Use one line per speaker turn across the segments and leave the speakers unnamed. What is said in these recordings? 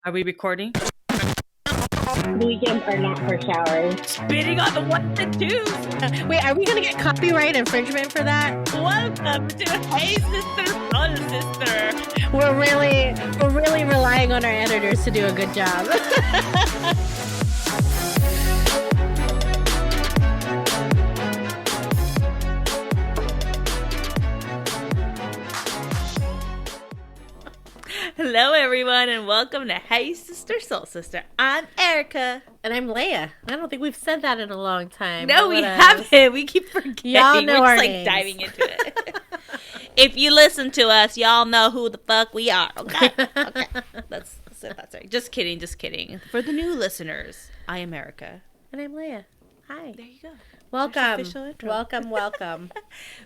Are we recording?
Weekends are not for showers.
Spitting on the ones and twos.
Wait, are we gonna get copyright infringement for that?
Welcome to Hey Sister, Soul Sister.
We're really relying on our editors to do a good job.
Hello, everyone, and welcome to Hey Sister, Soul Sister. I'm Erica.
And I'm Leia. I don't think we've said that in a long time.
No, we haven't. We keep forgetting.
Y'all know
We're
our
just
names.
diving into it. If you listen to us, y'all know who the fuck we are. Okay. That's right. Just kidding. For the new listeners, I am Erica.
And I'm Leia. Hi.
There you go.
Welcome.
Official intro.
Welcome.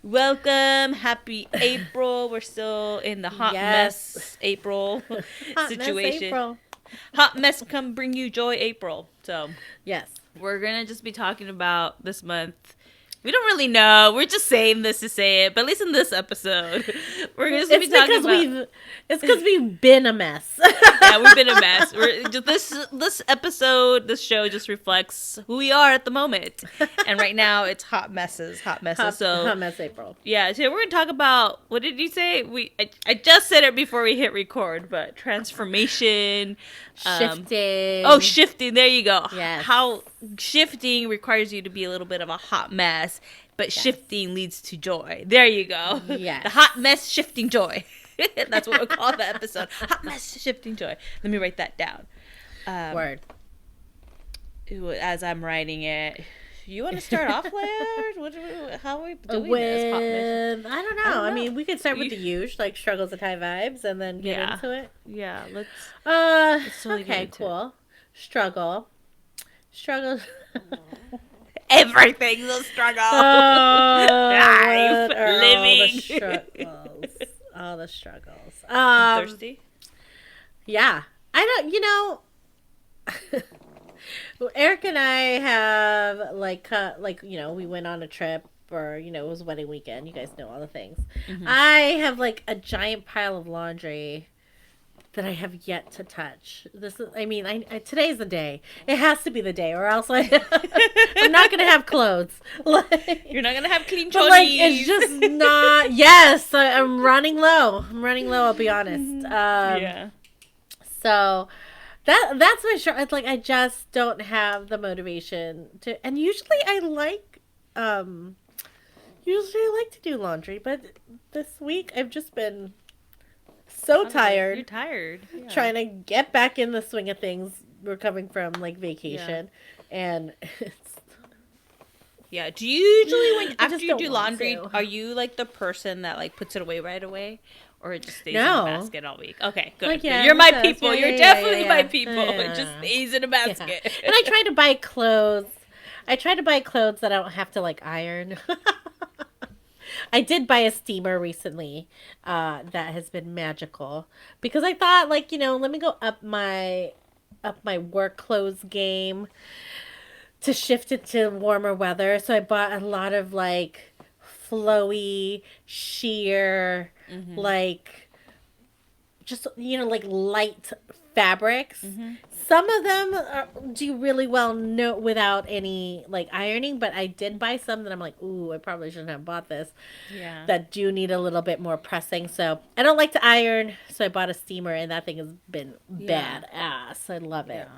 Welcome. Happy April. We're still in the hot mess April
Hot
situation.
mess April.
Hot mess come bring you joy April. So
Yes.
we're going to just be talking about this month. We don't really know. We're just saying this to say it. But at least in this episode, we're going to be talking about...
It's because we've been a mess.
Yeah, we've been a mess. We're just, this episode, this show just reflects who we are at the moment. And right now, it's hot messes.
Hot mess April.
Yeah, so we're going to talk about, what did you say? I just said it before we hit record, but transformation.
Shifting.
Shifting. There you go.
Yes.
How shifting requires you to be a little bit of a hot mess, but shifting leads to joy. There you go.
Yes.
The hot mess shifting joy. That's what we'll call the episode. Hot mess shifting joy. Let me write that down.
Word.
As I'm writing it. You want to start off, Leia? How are we doing this? Hot mess?
I don't know. I mean, we could start with the usual, like struggles and high vibes, and then get into it.
Yeah, let's totally get
Okay,
into
cool. Struggles.
everything's a struggle.
Life,
living.
All the struggles.
Thirsty?
Yeah. I don't, well, Eric and I have we went on a trip, or it was wedding weekend. You guys know all the things.
Mm-hmm.
I have like a giant pile of laundry that I have yet to touch. Today's the day. It has to be the day, or else I'm not gonna have clothes.
You're not gonna have clean
But,
chonies.
it's just not. Yes, I'm running low. I'll be honest.
Yeah.
So that's my short. It's like I just don't have the motivation to. And usually I like to do laundry, but this week I've just been so tired.
You're tired. Yeah.
Trying to get back in the swing of things, recovering from vacation, and it's.
Yeah. Do you usually
I
after
just
you
don't
do
want
laundry,
to.
are you like the person that puts it away right away? Or it just stays
No.
in the basket all week? Okay, good.
Like, yeah,
You're my
it does.
people.
Yeah,
You're
yeah,
definitely
yeah.
my people.
Yeah.
It just stays in a basket.
Yeah. And I try to buy clothes. That I don't have to iron. I did buy a steamer recently that has been magical because I thought let me go up my work clothes game to shift it to warmer weather. So I bought a lot of flowy, sheer, just light fabrics.
Mm-hmm.
Some of them do really well without any ironing, but I did buy some that I'm like, ooh, I probably shouldn't have bought this.
Yeah.
That do need a little bit more pressing. So I don't like to iron, so I bought a steamer, and that thing has been badass. I love it.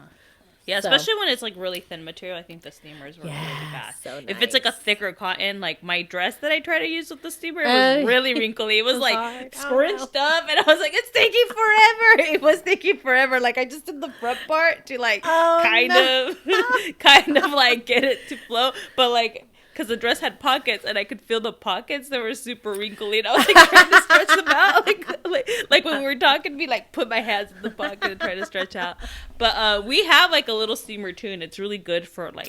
Yeah,
So-
especially when it's really thin material. I think the steamers work really fast.
so
If it's a
nice.
thicker cotton, my dress that I try to use with the steamer, it
Oh,
was really wrinkly. It was
hard. Oh,
scrunched up, and I was like, it's taking forever. It was taking forever. I just did the front part to kind of get it to flow, but because the dress had pockets and I could feel the pockets that were super wrinkly, and I was trying to stretch them out, like when we were talking, me put my hands in the pocket and try to stretch out. But we have a little steamer too, and it's really good for when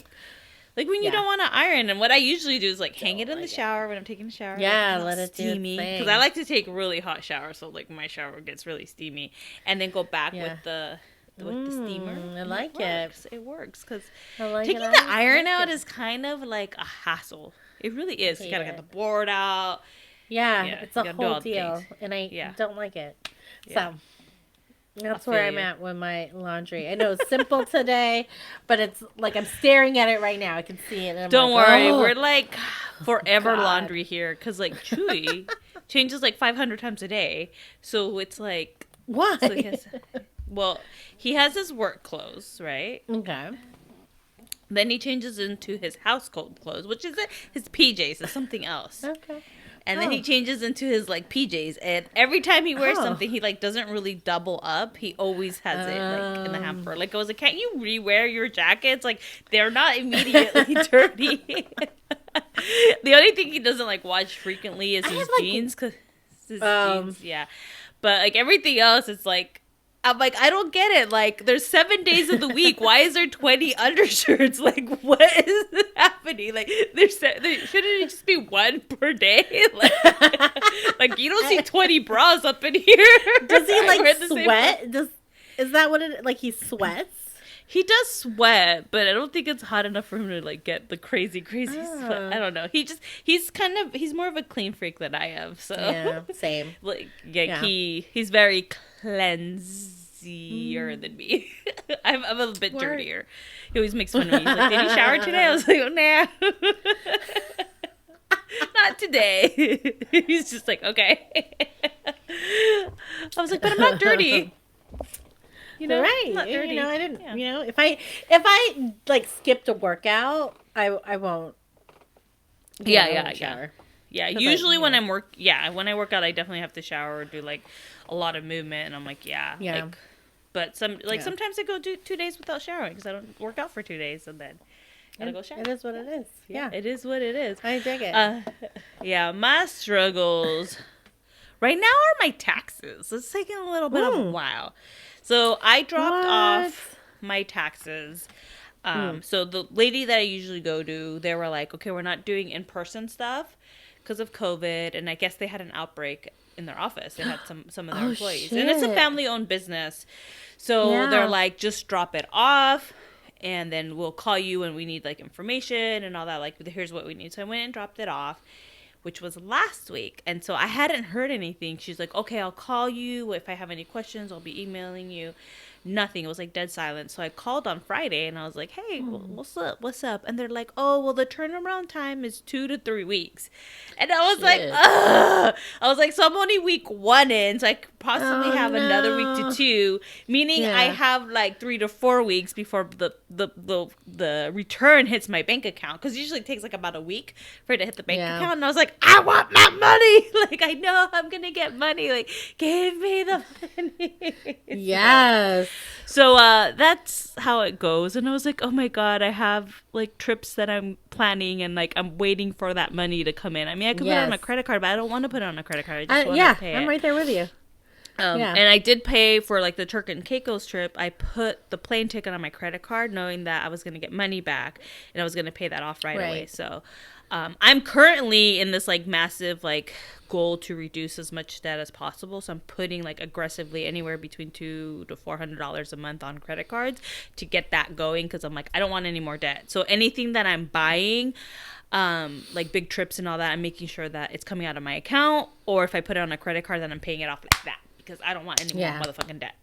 you don't want to iron. And what I usually do is hang it in the shower when I'm taking a shower.
Yeah,
let it steamy, because I like to take really hot showers, so my shower gets really steamy, and then go back with the steamer.
I like it.
It works because
I
taking the iron out is kind of like a hassle. It really is. You gotta get the board out.
Yeah,
Yeah,
it's
you
a
gotta do all
whole
the
deal,
things.
and I
Yeah.
don't like it.
Yeah.
So That's where I'm at with my laundry. I know it's simple today, but it's like I'm staring at it right now. I can see it. And
Don't
like,
worry.
oh,
We're like forever
God.
laundry here. Because like Chewy changes like 500 times a day. So it's like.
Why?
So he has his work clothes, right?
Okay.
Then he changes into his household clothes, which is his PJs. It's something else.
Okay.
And then he changes into his like PJs, and every time he wears something, he like doesn't really double up. He always has it like in the hamper. Like I was like, can't you rewear your jackets? Like they're not immediately dirty. The only thing he doesn't like wash frequently is his jeans, cause his jeans, yeah. But like everything else, it's like. I'm like, I don't get it. Like, there's 7 days of the week. Why is there 20 undershirts? Like, what is happening? Like, there shouldn't it just be one per day? Like you don't see 20 bras up in here.
Does he like sweat? Is that what it like? He sweats.
He does sweat, but I don't think it's hot enough for him to like get the crazy sweat. I don't know. He's more of a clean freak than I am. So
yeah, same.
Like he's very cleansier than me. I'm a little bit dirtier. He always makes fun of me. He's like, did you shower today? I was like, oh, nah. Not today. He's just like, okay. I was like, but I'm not dirty. You know,
right?
I'm not dirty.
You know, I didn't. Yeah. You know, if I like skipped a workout, I won't.
Shower. Yeah, usually when I work out, I definitely have to shower or do like a lot of movement, and I'm like, like, but sometimes I go 2 days without showering because I don't work out for 2 days, and then gotta go shower.
It is what it is. Yeah,
it is what it is.
I dig it.
My struggles right now are my taxes. It's taking a little bit of a while. So I dropped off my taxes. So the lady that I usually go to, they were like, okay, we're not doing in-person stuff because of COVID. And I guess they had an outbreak in their office. They had some of their employees.
Shit.
And it's a family-owned business. So they're like, just drop it off. And then we'll call you when we need like information and all that. Like, here's what we need. So I went and dropped it off, which was last week. And so I hadn't heard anything. She's like, okay, I'll call you. If I have any questions, I'll be emailing you. Nothing. It was like dead silent. So I called on Friday and I was like, hey, what's up? And they're like, oh, well, the turnaround time is 2 to 3 weeks. And I was like, ugh. I was like, so I'm only week 1 in, so I could possibly have another week to 2, meaning I have like 3 to 4 weeks before the return hits my bank account. Because usually it takes like about a week for it to hit the bank account. And I was like, I want my money. Like, I know I'm going to get money. Like, give me the money.
Yes.
So that's how it goes. And I was like, oh my God, I have like trips that I'm planning and like I'm waiting for that money to come in. I mean, I could put it on a credit card, but I don't want to put it on a credit card. I just want to pay it.
I'm right there with you.
And I did pay for like the Turk and Caicos trip. I put the plane ticket on my credit card knowing that I was going to get money back and I was going to pay that off right away. So I'm currently in this like massive like goal to reduce as much debt as possible. So I'm putting like aggressively anywhere between $200 to $400 a month on credit cards to get that going because I'm like, I don't want any more debt. So anything that I'm buying, like big trips and all that, I'm making sure that it's coming out of my account, or if I put it on a credit card, then I'm paying it off like that because I don't want any more motherfucking debt.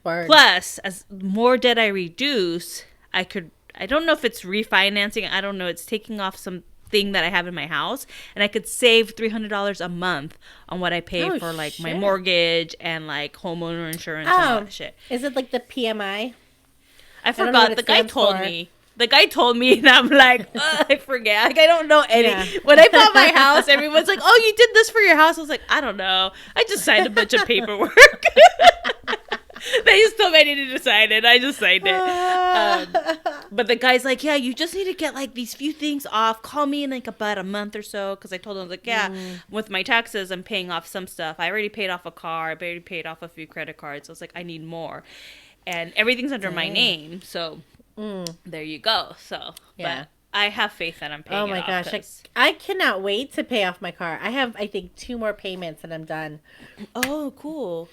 Plus, as more debt I reduce, I don't know if it's refinancing. I don't know. It's taking off some thing that I have in my house, and I could save $300 a month on what I pay for like my mortgage and like homeowner insurance and all that shit.
Is it like the PMI?
I forgot. The guy told me. The guy told me, and I'm like, I forget. Like, I don't know any. Yeah. When I bought my house, everyone's like, oh, you did this for your house? I was like, I don't know. I just signed a bunch of paperwork. They just told me I needed to sign it. I just signed it. But the guy's like, yeah, you just need to get like these few things off. Call me in like about a month or so. Because I told him, like, with my taxes, I'm paying off some stuff. I already paid off a car. I already paid off a few credit cards. So I was like, I need more. And everything's under my name. So there you go. So, but I have faith that I'm paying it off. Oh my gosh.
I cannot wait to pay off my car. I have, I think, 2 more payments and I'm done.
Oh, cool.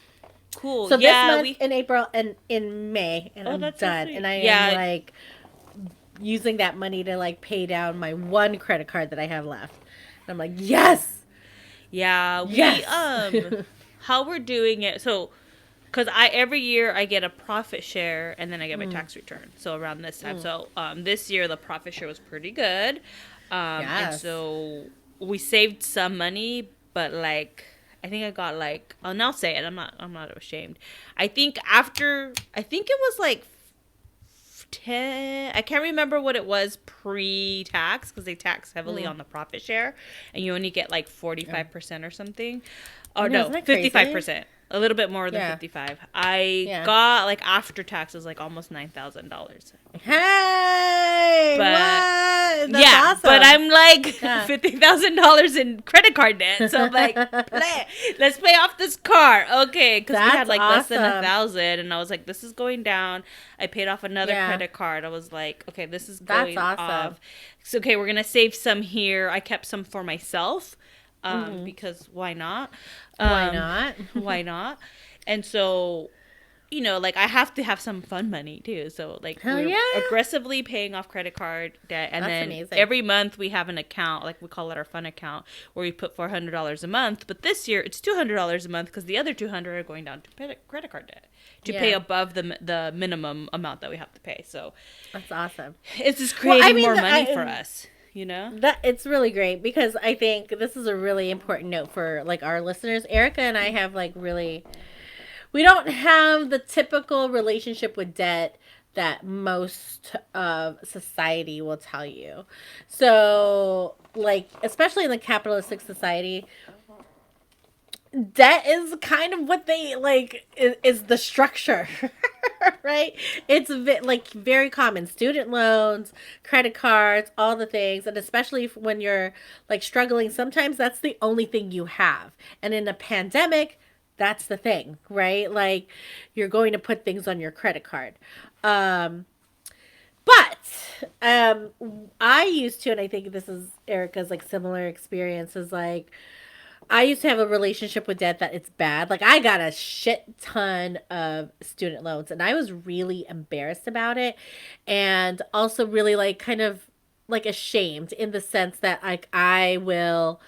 Cool.
So this month in April and in May, and I'm done. So and I am like using that money to like pay down my one credit card that I have left. And I'm like, yes.
Yeah. We how we're doing it. So Because every year I get a profit share and then I get my tax return. So around this time. So this year the profit share was pretty good. And
Yes.
so we saved some money, but like I think I got like I'll say it. I'm not ashamed. I think it was like 10. I can't remember what it was pre-tax because they tax heavily on the profit share, and you only get like 45% or something. Oh no, 55%. A little bit more than 55. I got like after taxes like almost $9,000.
Hey,
but
what? That's awesome.
But I'm like $50,000 in credit card debt. So I'm like, let's pay off this car, okay? Because we had like less than 1,000, and I was like, this is going down. I paid off another credit card. I was like, okay, this is going off. So okay, we're gonna save some here. I kept some for myself. Because why not? Why not? And so, you know, like I have to have some fun money too. So like we're aggressively paying off credit card debt, and then amazing. Every month we have an account, like we call it our fun account, where we put $400 a month. But this year it's $200 a month because the other $200 are going down to credit card debt to pay above the minimum amount that we have to pay. So
that's awesome.
It's just creating more money for us. You know,
that it's really great because I think this is a really important note for like our listeners. Erica and I have like really, we don't have the typical relationship with debt that most of society will tell you. So like, especially in the capitalistic society, debt is kind of what they like is the structure. Right? It's like very common. Student loans, credit cards, all the things. And especially when you're like struggling, sometimes that's the only thing you have. And in a pandemic, that's the thing, right? Like you're going to put things on your credit card. But I used to, and I think this is Erica's like similar experiences, like I used to have a relationship with debt that it's bad. Like I got a shit ton of student loans and I was really embarrassed about it. And also really like kind of like ashamed in the sense that like I will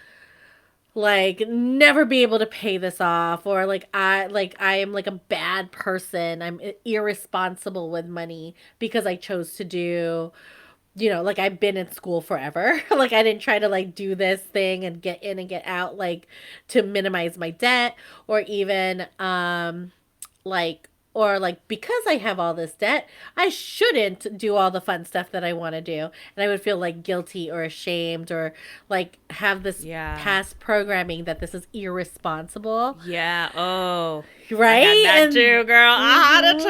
like never be able to pay this off, or like I am like a bad person. I'm irresponsible with money because I chose to do, you know, like I've been in school forever. Like I didn't try to like do this thing and get in and get out like to minimize my debt, or even like because I have all this debt, I shouldn't do all the fun stuff that I want to do. And I would feel like guilty or ashamed or like have this past programming that this is irresponsible.
Yeah. Oh.
Right?
I had that too, girl. I had it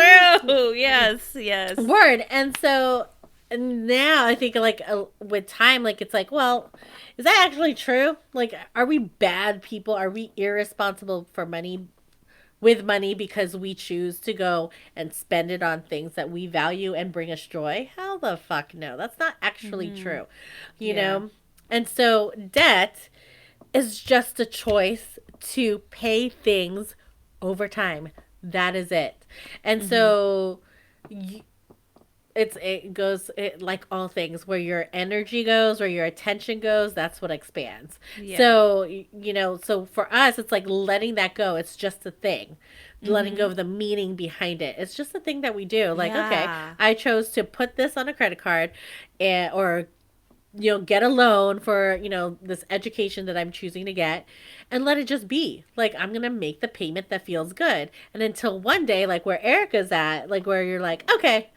too. Yes.
Word. And so now I think like with time, like it's like, well, is that actually true? Like, are we bad people? Are we irresponsible with money because we choose to go and spend it on things that we value and bring us joy? Hell the fuck no. That's not actually true. You know? And so debt is just a choice to pay things over time. That is it. And so it goes like all things, where your energy goes, where your attention goes, that's what expands. So you know, so for us it's like letting that go. It's just a thing. Letting go of the meaning behind it. It's just a thing that we do. Like okay, I chose to put this on a credit card or you know, get a loan for, you know, this education that I'm choosing to get, and let it just be. Like, I'm going to make the payment that feels good. And until one day, like where Erica's at, like where you're like, okay,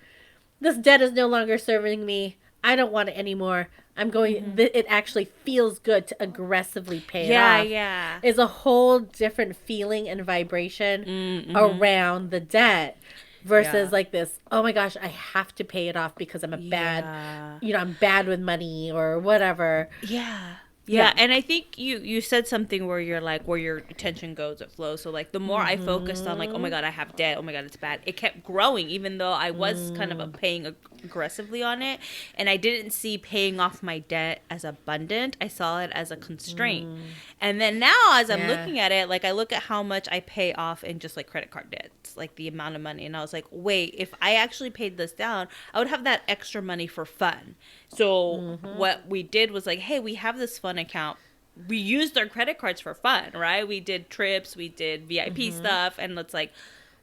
this debt is no longer serving me. I don't want it anymore. I'm going, it actually feels good to aggressively pay it off. Yeah. Is a whole different feeling and vibration around the debt versus like this, oh my gosh, I have to pay it off because I'm a bad, you know, I'm bad with money or whatever.
Yeah, and I think you said something where you're like, where your attention goes, it flows. So like the more I focused on like, oh my God, I have debt, oh my God, it's bad, it kept growing, even though I was kind of paying aggressively on it. And I didn't see paying off my debt as abundant. I saw it as a constraint. And then now as I'm looking at it, like I look at how much I pay off in just like credit card debts, like the amount of money. And I was like, wait, if I actually paid this down, I would have that extra money for fun. So what we did was like, hey, we have this fun account. We used our credit cards for fun, right? We did trips, we did VIP stuff, and it's like,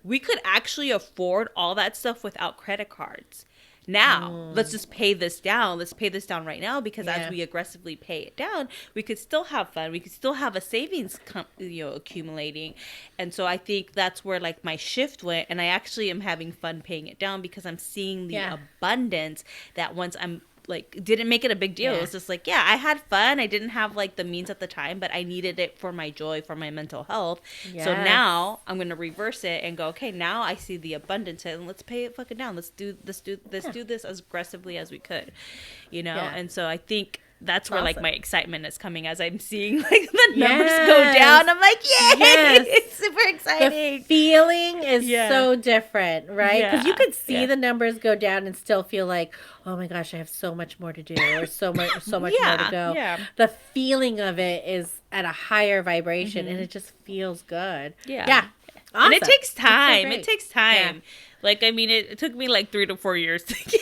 we could actually afford all that stuff without credit cards. Now, let's just pay this down. Let's pay this down right now, because as we aggressively pay it down, we could still have fun. We could still have a savings, accumulating. And so I think that's where like my shift went. And I actually am having fun paying it down, because I'm seeing the abundance that once I'm like, didn't make it a big deal. It was just like, yeah, I had fun. I didn't have like the means at the time, but I needed it for my joy, for my mental health. So now I'm going to reverse it and go, okay, now I see the abundance, and let's pay it fucking down. Let's do this as aggressively as we could, And so I think that's where like my excitement is coming, as I'm seeing like the numbers go down. I'm like, yay! It's super exciting.
The feeling is so different, right? Because you could see the numbers go down and still feel like, oh my gosh, I have so much more to do, or so much more to go. Yeah. The feeling of it is at a higher vibration, and it just feels good. Yeah.
And
Awesome.
it takes time. It takes time. Yeah. Like, I mean, it took me like 3 to 4 years to get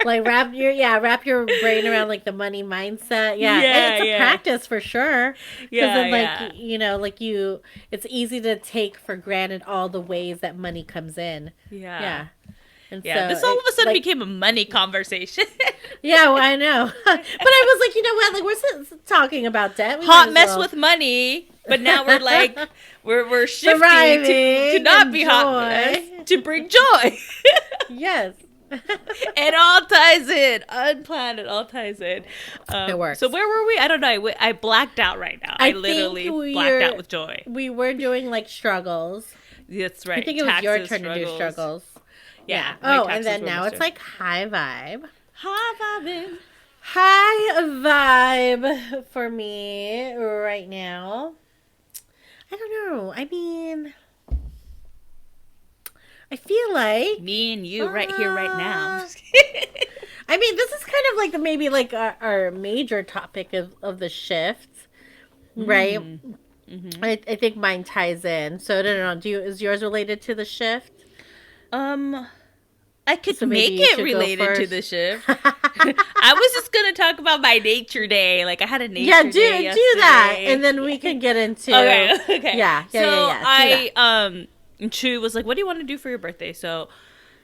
like wrap your brain around like the money mindset. It's a practice for sure. Then, like it's easy to take for granted all the ways that money comes in. And so
this all of a sudden became a money conversation.
Well, I know. But I was like, you know what? Like, we're talking about debt.
Hot mess with money. But now we're like, we're shifting to not be hot mess, to bring joy.
Yes.
It all ties in. Unplanned, it all ties in.
It works.
So where were we? I don't know. I blacked out right now. I literally blacked out with joy.
We were doing like struggles.
That's right.
I think it was your turn to do struggles.
Yeah.
Oh, and then now it's like high vibe.
High vibing.
High vibe for me right now. I don't know. I mean, I feel like
me and you right here, right now.
I mean, this is kind of like maybe like our major topic of the shift, right? Mm-hmm. I think mine ties in. So I don't know. Is yours related to the shift?
I could make it related to the shift. I was just gonna talk about my nature day. Like I had a nature day yesterday.
Do that, and then we can get into.
Okay.
Yeah.
So Chu was like, "What do you want to do for your birthday?" So,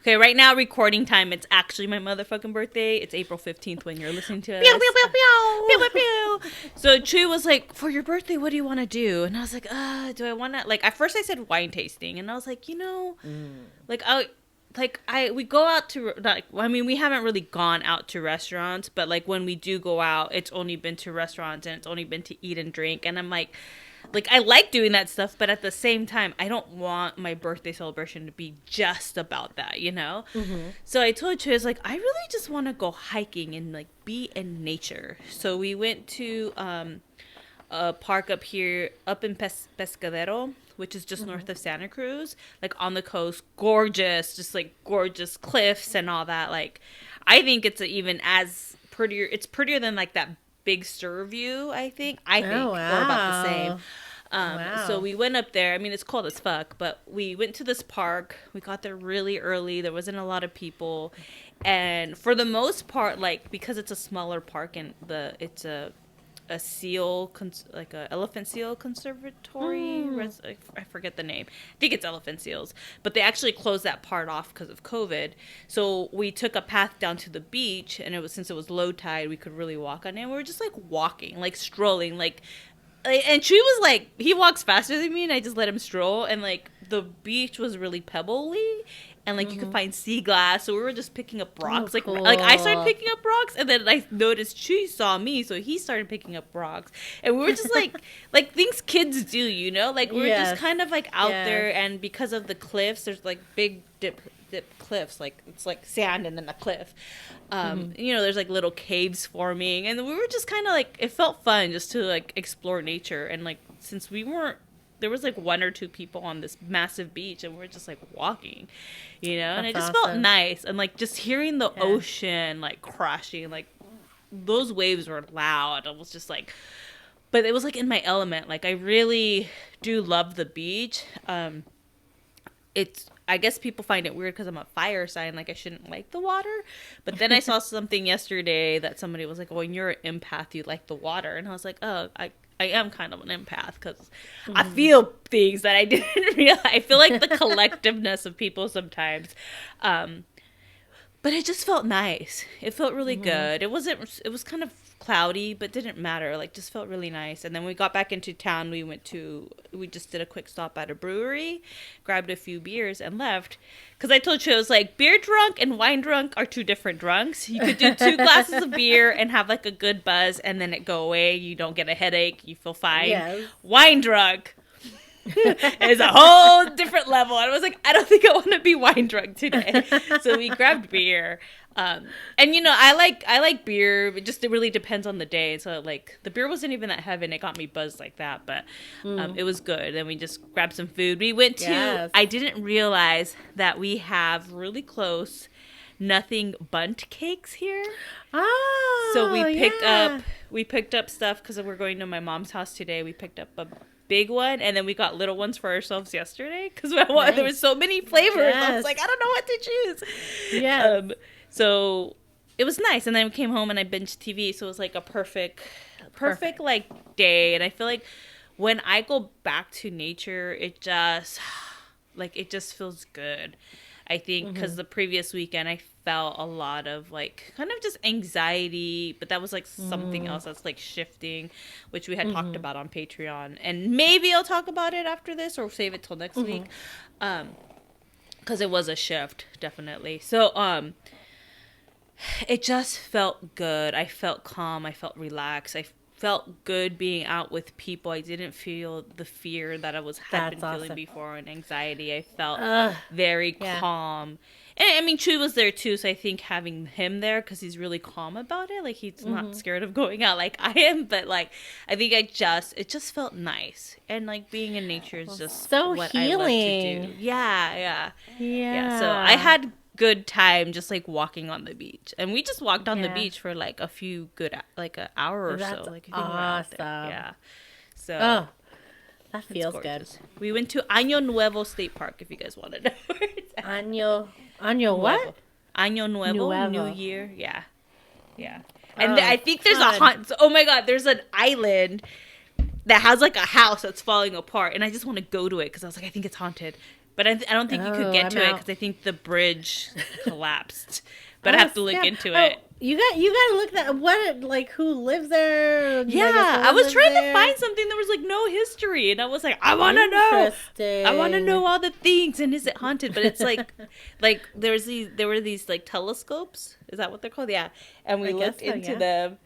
okay, right now recording time. It's actually my motherfucking birthday. It's April 15th when you're listening to us.
Pew, pew, pew, pew.
Pew, pew, pew. So Chu was like, "For your birthday, what do you want to do?" And I was like, do I want to like?" At first, I said wine tasting, and I was like, we go out to, we haven't really gone out to restaurants, but like when we do go out, it's only been to restaurants and it's only been to eat and drink. And I'm like I like doing that stuff, but at the same time, I don't want my birthday celebration to be just about that, Mm-hmm. So I told you, I was like, I really just want to go hiking and like be in nature. So we went to a park up in Pescadero, which is just north of Santa Cruz, like on the coast. Gorgeous, just like gorgeous cliffs and all that. Like, I think it's prettier. It's prettier than like that Big Sur view, I think. Or about the same. So we went up there. I mean, it's cold as fuck, but we went to this park. We got there really early. There wasn't a lot of people. And for the most part, like, because it's a smaller park and it's a seal, like a elephant seal conservatory. I forget the name. I think it's elephant seals, but they actually closed that part off because of COVID. So we took a path down to the beach, and since it was low tide, we could really walk on it. And we were just like walking, like strolling, and Chewy was like, he walks faster than me, and I just let him stroll. And like the beach was really pebbly. And, like, you could find sea glass. So we were just picking up rocks.
Cool.
Like, I started picking up rocks. And then I noticed Chewy saw me. So he started picking up rocks. And we were just, like things kids do, Like, we were just kind of, like, out there. And because of the cliffs, there's, like, big dip cliffs. Like, it's, like, sand and then a cliff. There's, like, little caves forming. And we were just kind of, like, it felt fun just to, like, explore nature. And, like, since we weren't, there was like 1 or 2 people on this massive beach, and we're just like walking, and it just felt nice. And like just hearing the ocean like crashing, like those waves were loud. It was just like, but it was like in my element. Like I really do love the beach. I guess people find it weird because I'm a fire sign, like I shouldn't like the water. But then I saw something yesterday that somebody was like, "Oh, when you're an empath, you like the water." And I was like, "Oh, I am kind of an empath because I
Mm-hmm.
feel things that I didn't realize. I feel like the collectiveness of people sometimes. Um, but it just felt nice. It felt really
Mm-hmm.
good. It wasn't. It was kind of cloudy, but didn't matter. Like, just felt really nice. And then we got back into town. We just did a quick stop at a brewery, grabbed a few beers, and left. Because I told you, I was like, beer drunk and wine drunk are two different drunks. You could do 2 glasses of beer and have like a good buzz, and then it go away. You don't get a headache. You feel fine.
Yes.
Wine drunk is a whole different level. And I was like, I don't think I want to be wine drunk today. So we grabbed beer. And I like beer. It really depends on the day. So like the beer wasn't even that heavy and it got me buzzed like that, but it was good. Then we just grabbed some food. We went to
Yes.
I didn't realize that we have really close nothing bunt cakes here.
Oh,
So
yeah.
we picked up stuff because we're going to my mom's house today. We picked up a big one, and then we got little ones for ourselves yesterday because there was so many flavors. I
Yes.
was like, I don't know what to choose.
Yes.
So it was nice, and then we came home and I binged TV. So it was like a perfect like day. And I feel like when I go back to nature, it just feels good. I think because the previous weekend I felt a lot of like kind of just anxiety, but that was like something else that's like shifting, which we had talked about on Patreon, and maybe I'll talk about it after this or save it till next week, because it was a shift definitely. So it just felt good. I felt calm. I felt relaxed. I felt good being out with people. I didn't feel the fear that had been feeling
awesome.
before and anxiety. I felt
Ugh.
very
Yeah.
calm. And I mean, Chewy was there too, so I think having him there, because he's really calm about it, like he's not scared of going out like I am, but like I think it just felt nice, and like being in nature is just
so
what I love to
healing.
do. Yeah.
Yeah.
So I had good time just like walking on the beach, and we just walked on the
Yeah.
beach for like a few like an hour or
That's
so. Like I think we're out there.
awesome.
Yeah. So
Oh, that
it's
feels good.
gorgeous. We went to Año Nuevo State Park. If you guys want to know where it's at.
Año what?
Año Nuevo,
Nuevo.
New Year. Yeah. And
Oh,
I think there's
fun.
oh my God, there's an island that has like a house that's falling apart, and I just want to go to it because I was like, I think it's haunted, but I don't think you could get
I'm
to it
out.
because I think the bridge collapsed. But I have to look into it.
You gotta look that who lives there?
Yeah, I was trying to find something. There was like no history, and I was like, I want to know. I want to know all the things, and is it haunted? But it's like there were these like telescopes. Is that what they're called? Yeah, and we looked into them,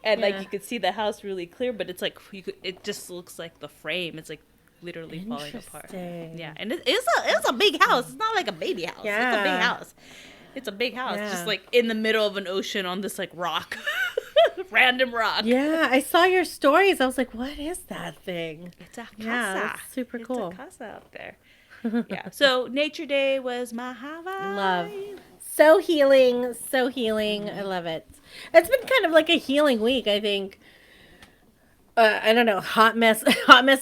and like you could see the house really clear. But it's like it just looks like the frame. It's like literally falling apart. Yeah, and it's a big house. It's not like a baby house.
Yeah.
It's a big house. It's a big house, just like in the middle of an ocean on this like rock, random rock.
Yeah, I saw your stories. I was like, what is that thing?
It's a casa.
Yeah, that's super cool.
It's a casa out there. Yeah. So Nature Day was my Hawaii.
Love. So healing. So healing. I love it. It's been kind of like a healing week, I think. I don't know, hot mess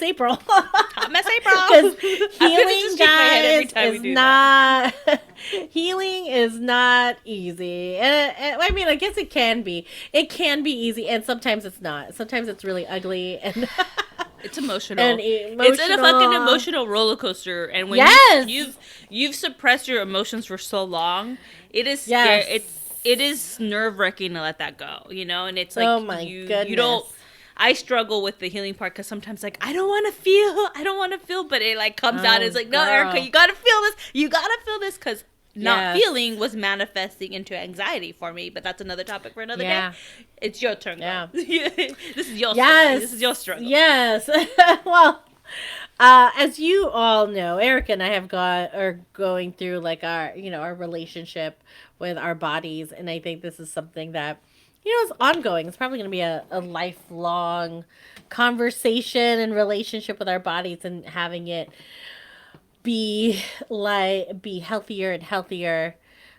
April.
Hot mess April.
Because healing, guys, is not healing is not easy. And I mean, I guess it can be. It can be easy, and sometimes it's not. Sometimes it's really ugly and
it's emotional.
And
It's a fucking emotional roller coaster. And when you've suppressed your emotions for so long, it is it is nerve wracking to let that go. You know, and it's like
oh my goodness.
You don't. I struggle with the healing part because sometimes like I don't want to feel, but it like comes out. It's like, no, Erica, you gotta feel this because not feeling was manifesting into anxiety for me. But that's another topic for another day. It's your turn. Yeah, this is your story. This is your struggle.
Yes. Well, as you all know, Erica and I are going through like our relationship with our bodies, and I think this is something that. It's ongoing. It's probably going to be a lifelong conversation and relationship with our bodies, and having it be healthier and healthier,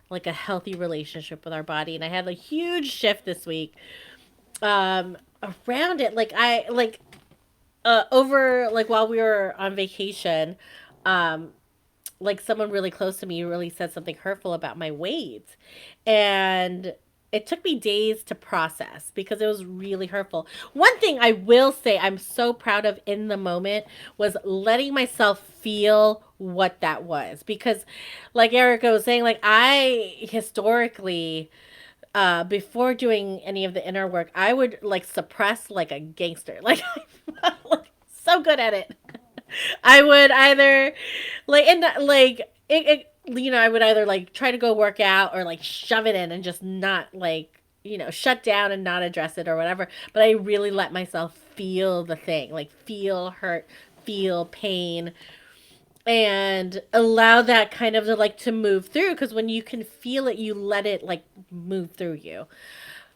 like a healthy relationship with our body. And I had a huge shift this week around it. Over while we were on vacation, someone really close to me really said something hurtful about my weight, and it took me days to process because it was really hurtful. One thing I will say I'm so proud of in the moment was letting myself feel what that was. Because like Erica was saying, like I historically before doing any of the inner work, I would like suppress like a gangster. Like I'm like, so good at it. I would either like and like I would either like try to go work out or like shove it in and just not like shut down and not address it or whatever. But I really let myself feel the thing, like feel hurt, feel pain, and allow that kind of to move through. Because when you can feel it, you let it like move through you.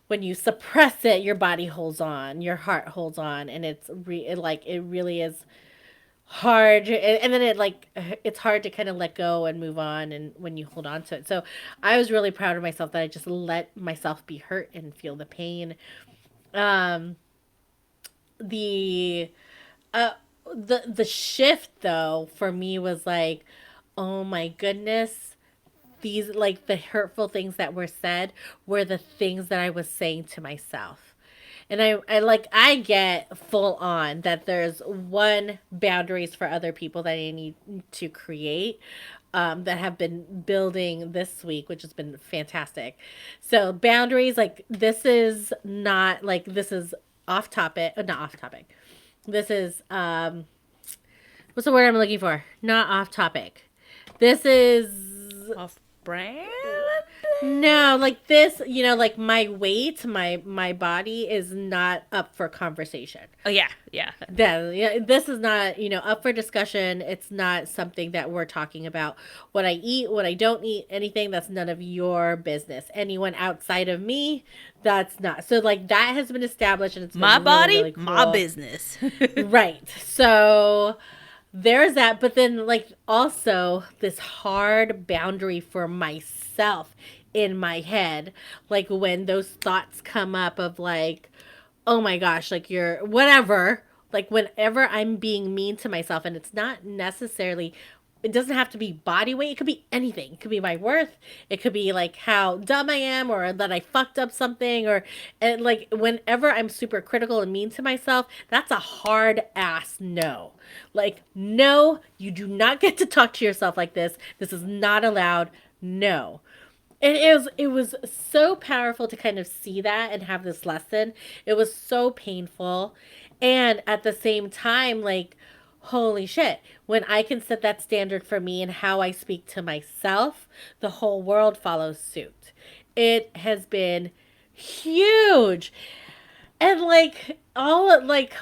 When you suppress it, your body holds on, your heart holds on, and it really is hard, and then it's hard to kind of let go and move on, and when you hold on to it. So I was really proud of myself that I just let myself be hurt and feel the pain. The the shift though for me was like, oh my goodness, these like the hurtful things that were said were the things that I was saying to myself. And I get full on that there's one boundaries for other people that I need to create, that have been building this week, which has been fantastic. So boundaries, like this is not like, this is off topic, not off topic. This is, what's the word I'm looking for? Not off topic. This is
off brand.
No, like this, like my weight, my body is not up for conversation.
Oh yeah.
This is not, up for discussion. It's not something that we're talking about. What I eat, what I don't eat, anything, that's none of your business. Anyone outside of me, that's not. So like that has been established, and it's been
my body,
really cool.
My business.
Right. So there's that, but then like also this hard boundary for myself in my head, like when those thoughts come up of like, oh my gosh, like you're whatever, like whenever I'm being mean to myself, and it's not necessarily, it doesn't have to be body weight, it could be anything. It could be my worth, it could be like how dumb I am, or that I fucked up something, or and like whenever I'm super critical and mean to myself, that's a hard ass no. Like, no, you do not get to talk to yourself like this. This is not allowed. No. And it was so powerful to kind of see that and have this lesson. It was so painful. And at the same time, like, holy shit, when I can set that standard for me and how I speak to myself, the whole world follows suit. It has been huge. And like, and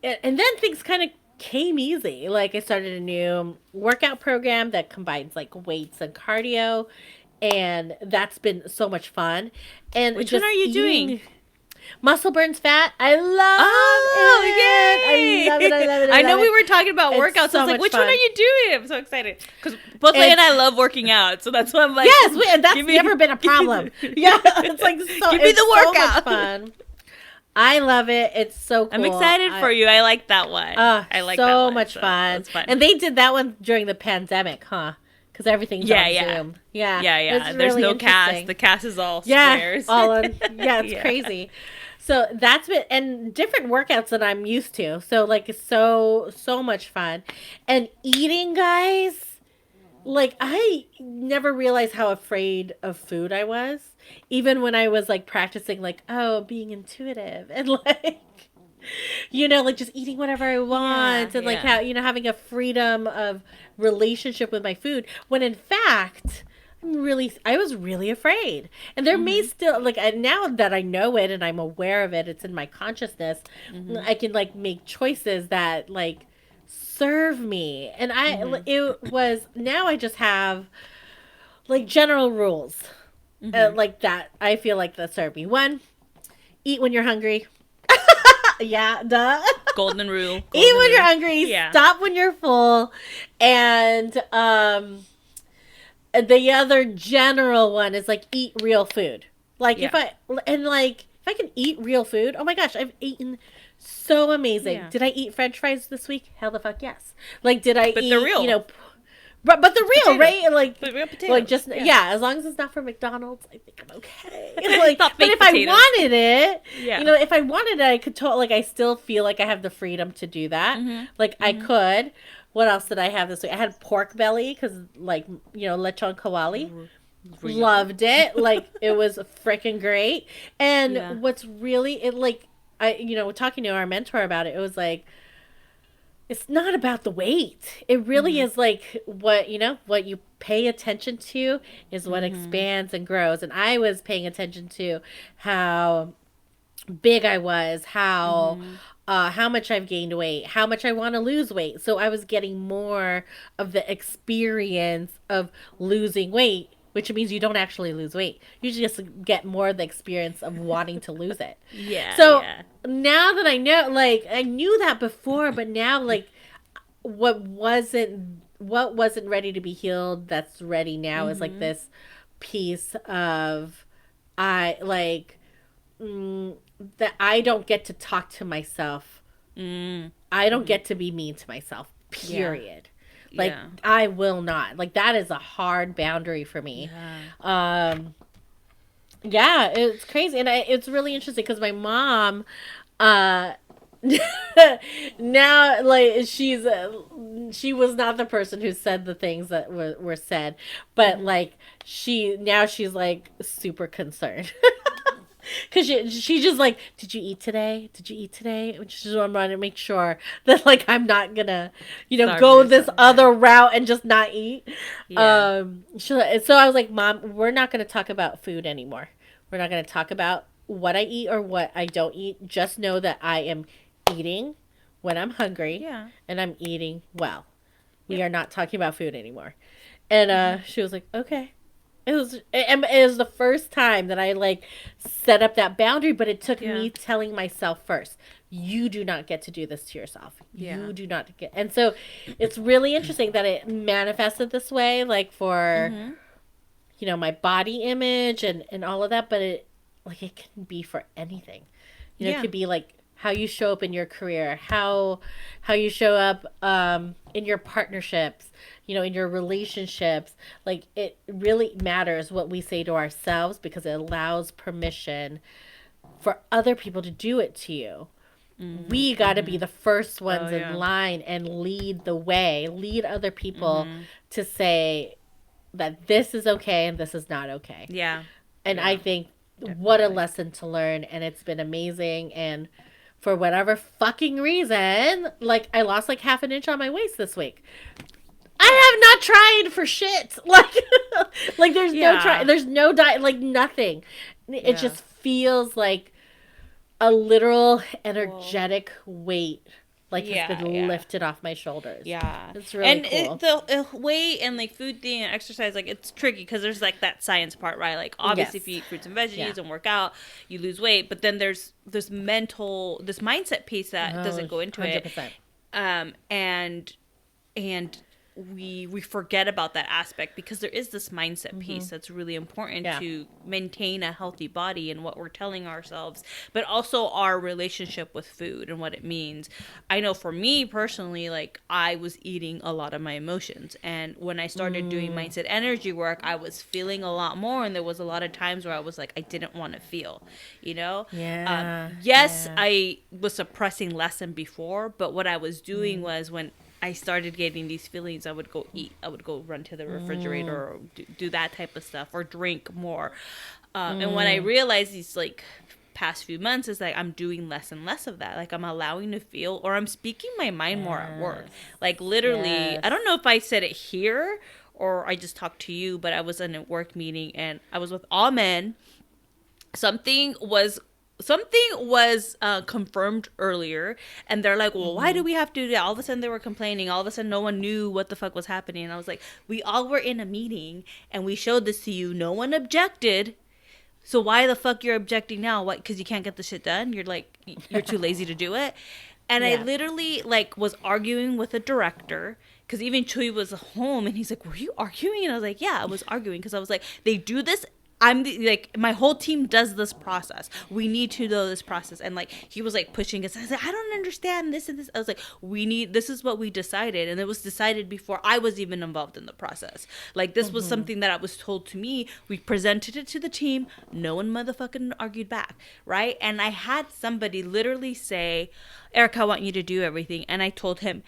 then things kind of came easy. Like I started a new workout program that combines like weights and cardio. And that's been so much fun. And
which one are you doing?
Muscle burns fat. I love
it.
Yay! I love it.
I know we were talking about workouts. So I was like, which one are you doing? I'm so excited. Because both Leigh and I love working out. So that's why I'm like,
yes, that's never been a problem. Yeah, it's like so,
give me the workout.
So much fun. I love it. It's so cool.
I'm excited for you. I like that one. I like
so
that one.
Much fun. And they did that one during the pandemic, huh? Because everything's on Zoom.
Yeah. There's no cast. The cast is all squares.
It's crazy. So that's been, and different workouts that I'm used to. So like so much fun. And eating, guys, like I never realized how afraid of food I was. Even when I was like practicing like, being intuitive and like, like just eating whatever I want, and like how, having a freedom of relationship with my food, when in fact I was really afraid. And there may still, like, now that I know it and I'm aware of it, it's in my consciousness, I can like make choices that like serve me. And now I just have like general rules like that I feel like that serve me. One, eat when you're hungry. Yeah, duh.
Golden rule.
Eat when you're hungry. Yeah. Stop when you're full. And the other general one is like eat real food. Like if I can eat real food, oh my gosh, I've eaten so amazing. Yeah. Did I eat French fries this week? Hell the fuck yes. Like did I eat?
They're real.
But the real,
Potato.
right? Like,
But real potatoes.
like just as long as it's not from McDonald's, I think I'm okay. Like,
Not
but
fake
if
potatoes.
I wanted it,
Yeah.
you know, if I wanted it, I could like I still feel like I have the freedom to do that. Like I could. What else did I have this week? I had pork belly because, like, you know, lechon kawali. Loved it. Like, it was freaking great. And what's really like, you know, talking to our mentor about it, it was like, it's not about the weight. It really is like what, you know, what you pay attention to is what expands and grows. And I was paying attention to how big I was, how much I've gained weight, how much I want to lose weight. So I was getting more of the experience of losing weight, which means you don't actually lose weight. You just get more of the experience of wanting to lose it. So now that I know, like, I knew that before, but now, like, what wasn't ready to be healed that's ready now is like this piece of that I don't get to talk to myself. I don't get to be mean to myself, period. Like, I will not. Like, that is a hard boundary for me. It's crazy. And it's really interesting because my mom, now, like, she was not the person who said the things that were said, but like, she's like super concerned. Because she just like, did you eat today? Did you eat today? She just wanted to make sure that, like, I'm not gonna, you know, go this other route and just not eat. So I was like, Mom, we're not gonna talk about food anymore. We're not gonna talk about what I eat or what I don't eat. Just know that I am eating when I'm hungry, and I'm eating well. We are not talking about food anymore. And she was like, okay. It was the first time that I, like, set up that boundary, but it took me telling myself first, you do not get to do this to yourself. You do not get. And so it's really interesting that it manifested this way, like, for, you know, my body image and all of that, but it can be for anything. You know, it could be like how you show up in your career, how you show up in your partnerships, you know, in your relationships. Like, it really matters what we say to ourselves because it allows permission for other people to do it to you. We got to be the first ones in line and lead the way, lead other people to say that this is okay and this is not okay. And I think what a lesson to learn, and it's been amazing. And for whatever fucking reason, like, I lost like half an inch on my waist this week. I have not tried for shit. Like there's no try. There's no diet. Like, nothing. It just feels like a literal energetic weight. Like, has been lifted off my shoulders. It's really cool.
And the weight and, like, food thing and exercise, like, it's tricky because there's, like, that science part, right? Like, obviously, if you eat fruits and veggies and work out, you lose weight. But then there's this mindset piece that doesn't go into 100%. And we forget about that aspect because there is this mindset piece that's really important to maintain a healthy body and what we're telling ourselves, but also our relationship with food and what it means. I know for me personally, like, I was eating a lot of my emotions, and when I started doing mindset energy work, I was feeling a lot more, and there was a lot of times where I was like, I didn't want to feel, you know? I was suppressing less than before, but what I was doing was, when I started getting these feelings, I would go eat. I would go run to the refrigerator or do that type of stuff, or drink more. And when I realized these, like, past few months, is like, I'm doing less and less of that. Like, I'm allowing to feel, or I'm speaking my mind more at work. Like, literally, I don't know if I said it here or I just talked to you, but I was in a work meeting and I was with all men. Something was confirmed earlier, and they're like, well, why do we have to do that? All of a sudden they were complaining. All of a sudden no one knew what the fuck was happening. And I was like, we all were in a meeting and we showed this to you. No one objected. So why the fuck you're objecting now? What? Because you can't get the shit done? You're like, you're too lazy to do it? And I literally, like, was arguing with a director, because even Chuy was home and he's like, were you arguing? And I was like, yeah, I was arguing, because I was like, they do this my whole team does this process. We need to know this process. And like, he was like pushing us. I was like, I don't understand this and this. I was like, this is what we decided. And it was decided before I was even involved in the process. Like, this was something that I was told to me. We presented it to the team. No one motherfucking argued back. Right. And I had somebody literally say, Erica, I want you to do everything. And I told him,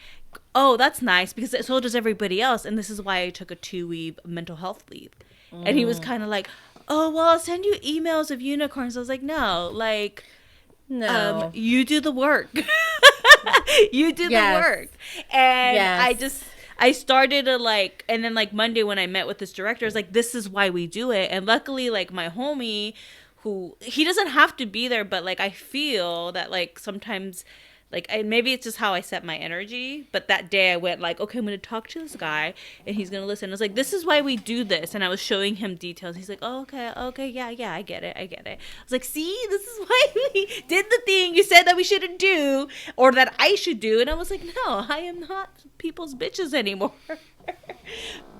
oh, that's nice, because so does everybody else. And this is why I took a 2-week mental health leave. And he was kind of like, oh, well, I'll send you emails of unicorns. I was like, no, you do the work. You do the work. And I started to and then Monday when I met with this director, I was like, this is why we do it. And luckily, my homie, who, he doesn't have to be there, but I feel that sometimes, maybe it's just how I set my energy, but that day I went okay, I'm going to talk to this guy and he's going to listen. I was like, this is why we do this. And I was showing him details. He's like, oh, okay, yeah, I get it. I was like, see, this is why we did the thing you said that we shouldn't do, or that I should do. And I was like, no, I am not people's bitches anymore.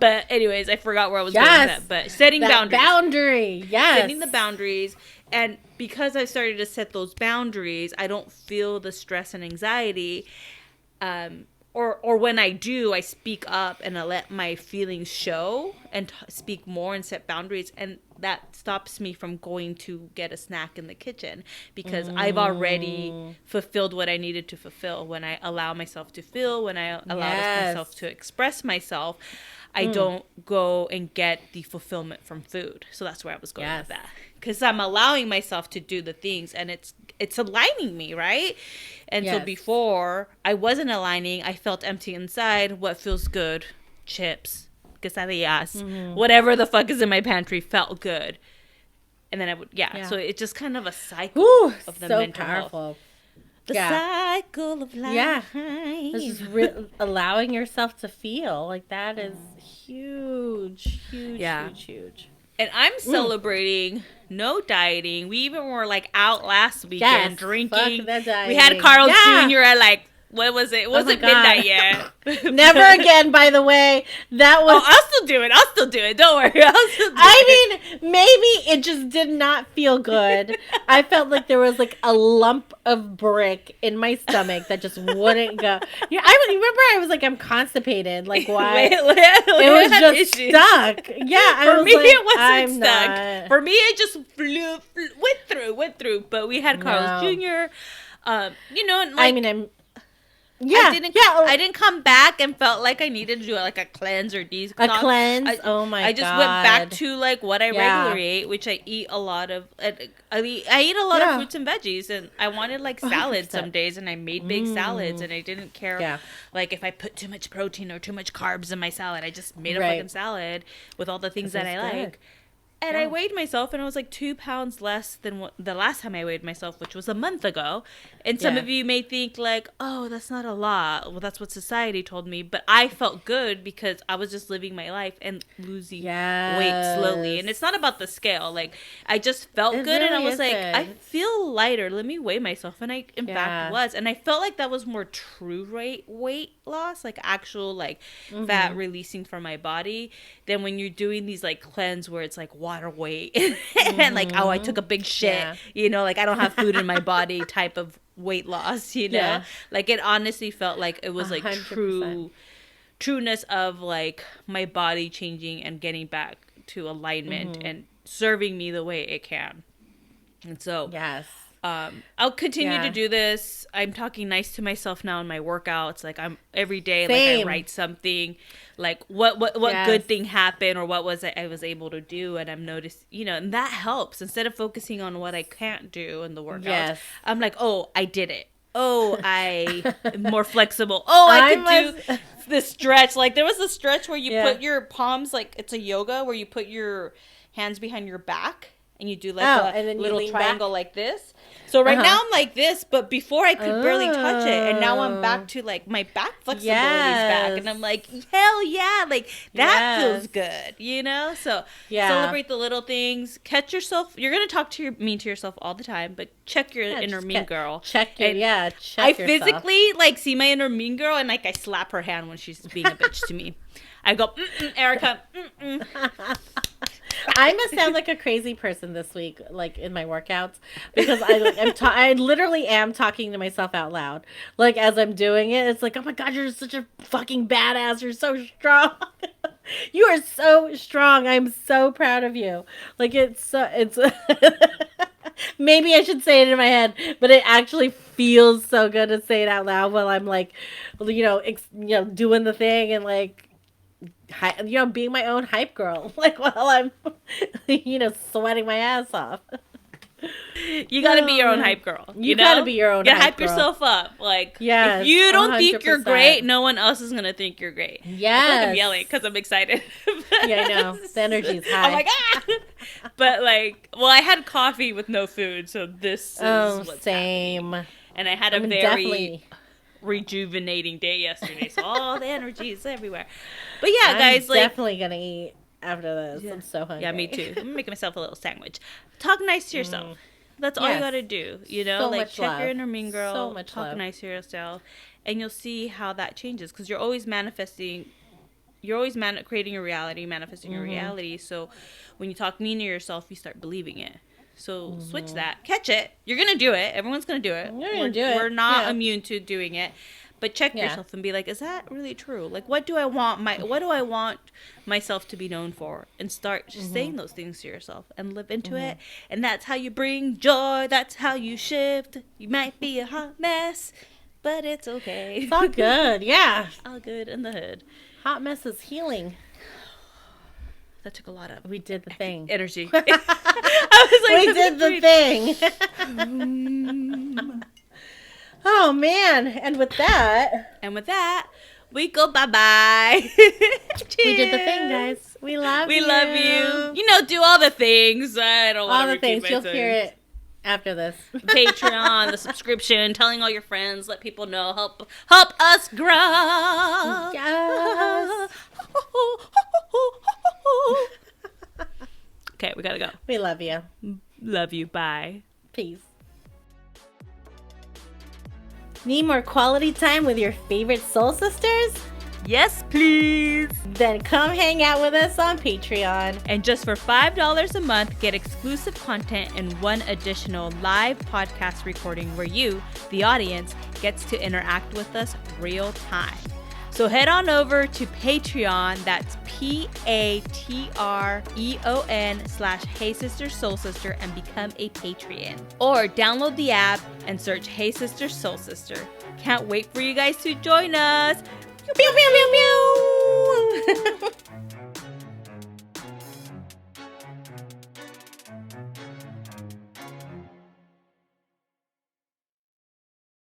But anyways, I forgot where I was going with that. But setting boundaries. Setting the boundaries. And because I started to set those boundaries, I don't feel the stress and anxiety. Or when I do, I speak up and I let my feelings show and speak more and set boundaries. And that stops me from going to get a snack in the kitchen, because I've already fulfilled what I needed to fulfill. When I allow myself to feel, when I allow myself to express myself, I don't go and get the fulfillment from food. So that's where I was going with that. Because I'm allowing myself to do the things, and it's aligning me, right? And so before, I wasn't aligning. I felt empty inside. What feels good? Chips, quesadillas, whatever the fuck is in my pantry felt good. And then I would, so it's just kind of a cycle of the mental health. The cycle of life. Yeah.
This is allowing yourself to feel. That is huge. Huge.
And I'm celebrating no dieting. We even were out last weekend drinking. We had Carl Jr. at what was it? It wasn't midnight yet.
Never again, by the way. That was.
Oh, I'll still do it. Don't worry.
Maybe it just did not feel good. I felt like there was a lump of brick in my stomach that just wouldn't go. Yeah, I remember I was I'm constipated. Why? It was just stuck. Yeah,
for me it wasn't stuck. For me it just went through. But we had Carl's Jr. I didn't come back and felt like I needed to do a cleanse or detox.
A cleanse? Oh my god!
I just went back to what I regularly ate, which I eat a lot of. I eat a lot of fruits and veggies, and I wanted salads some days, and I made big salads, and I didn't care if I put too much protein or too much carbs in my salad. I just made a fucking salad with all the things that I like. And I weighed myself, and I was 2 pounds less than the last time I weighed myself, which was a month ago. And some of you may think oh, that's not a lot. Well, that's what society told me. But I felt good because I was just living my life and losing weight slowly. And it's not about the scale. I just felt good, really, and I was I feel lighter. Let me weigh myself. And I, in fact, was. And I felt like that was more true weight loss, actual fat releasing from my body, than when you're doing these cleanse where it's water weight and oh, I took a big shit, I don't have food in my body type of weight loss, it honestly felt like it was 100%. Trueness of my body changing and getting back to alignment and serving me the way it can. And so I'll continue to do this. I'm talking nice to myself now in my workouts. I'm every day, I write something what good thing happened, or what was it I was able to do, and I'm noticed, and that helps. Instead of focusing on what I can't do in the workouts, I'm oh, I did it. Oh, I am more flexible. Oh, I could do this stretch. There was a stretch where you put your palms, it's a yoga where you put your hands behind your back. And you do a little triangle like this. So right now I'm like this, but before I could barely touch it. And now I'm back to my back flexibility is back. And I'm hell yeah. That feels good, So celebrate the little things. Catch yourself. You're going to talk to yourself all the time, but check your inner mean girl.
Check your,
I physically see my inner mean girl, and I slap her hand when she's being a bitch to me. I go, Erica,
I must sound like a crazy person this week, like in my workouts, because I literally am talking to myself out loud, like as I'm doing it. It's like, oh my god, you're such a fucking badass. You're so strong. You are so strong. I'm so proud of you. Like it's maybe I should say it in my head, but it actually feels so good to say it out loud while I'm like, doing the thing and like, being my own hype girl, like while I'm, sweating my ass off.
You gotta be your own hype girl. You know?
Gotta be your own.
You gotta
hype
hype
girl.
yourself up. Like,
yes,
if you don't
100%.
think you're great, no one else is gonna think you're great.
Yes,
I'm yelling because I'm excited.
Yeah, I know. The energy's high.
I'm like, but like, well, I had coffee with no food, so this is what's
same.
happening. And I had a very rejuvenating day yesterday, so all the energy is everywhere. But yeah, guys,
I'm definitely gonna eat after this. Yeah. I'm so hungry.
Yeah, me too. I'm making myself a little sandwich. Talk nice to yourself. That's all you gotta do.
So
like
much
check
love.
your inner mean girl.
So much
talk
love.
nice to yourself, and you'll see how that changes because you're always manifesting. You're always creating a reality, manifesting your reality. So when you talk mean to yourself, you start believing it. So switch that. Catch it. You're going to do it. Everyone's going to do it. We're not immune to doing it. But check yourself and be like, is that really true? Like, what do I want myself to be known for? And start saying those things to yourself and live into it. And that's how you bring joy. That's how you shift. You might be a hot mess, but it's okay.
It's all good. Yeah.
All good in the hood.
Hot mess is healing.
That took a lot of
We did the thing.
Energy. I was like,
we did the thing. Oh man. And with that,
we go bye-bye.
we did the thing, guys. We love you.
We love you. Do all the things. I don't want to
all the things. You'll hear it after this.
Patreon, the subscription, telling all your friends, let people know, help us grow.
Yes.
Okay, we gotta go.
We love you.
Love you. Bye.
Peace. Need more quality time with your favorite soul sisters?
Yes, please.
Then come hang out with us on Patreon.
And just for $5 a month, get exclusive content and one additional live podcast recording where you, the audience, gets to interact with us real time. So head on over to Patreon, that's Patreon/Hey Sister Soul Sister and become a Patreon. Or download the app and search Hey Sister Soul Sister. Can't wait for you guys to join us. Pew, pew, pew, pew, pew.